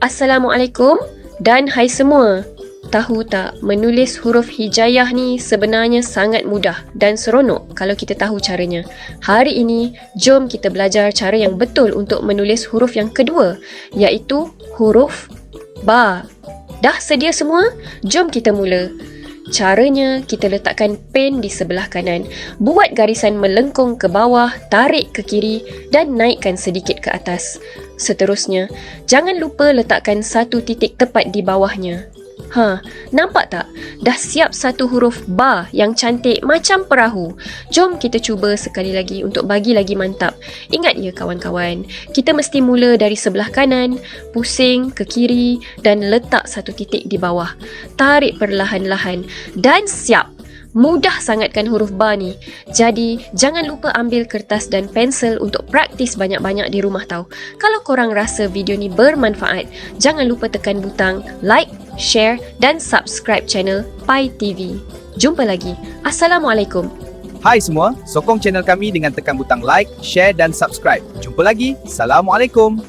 Assalamualaikum dan hai semua. Tahu tak, menulis huruf hijaiyah ni sebenarnya sangat mudah dan seronok kalau kita tahu caranya. Hari ini, jom kita belajar cara yang betul untuk menulis huruf yang kedua, iaitu huruf ba. Dah sedia semua? Jom kita mula. Caranya, kita letakkan pen di sebelah kanan. Buat garisan melengkung ke bawah, tarik ke kiri dan naikkan sedikit ke atas. Seterusnya, jangan lupa letakkan satu titik tepat di bawahnya. Nampak tak? Dah siap satu huruf ba yang cantik macam perahu. Jom kita cuba sekali lagi untuk bagi lagi mantap. Ingat ya kawan-kawan, kita mesti mula dari sebelah kanan, pusing ke kiri dan letak satu titik di bawah. Tarik perlahan-lahan dan siap. Mudah sangat kan huruf ba ni. Jadi, jangan lupa ambil kertas dan pensel untuk praktis banyak-banyak di rumah tau. Kalau korang rasa video ni bermanfaat, jangan lupa tekan butang like, share dan subscribe channel Pai TV. Jumpa lagi. Assalamualaikum. Hai semua, sokong channel kami dengan tekan butang like, share dan subscribe. Jumpa lagi. Assalamualaikum.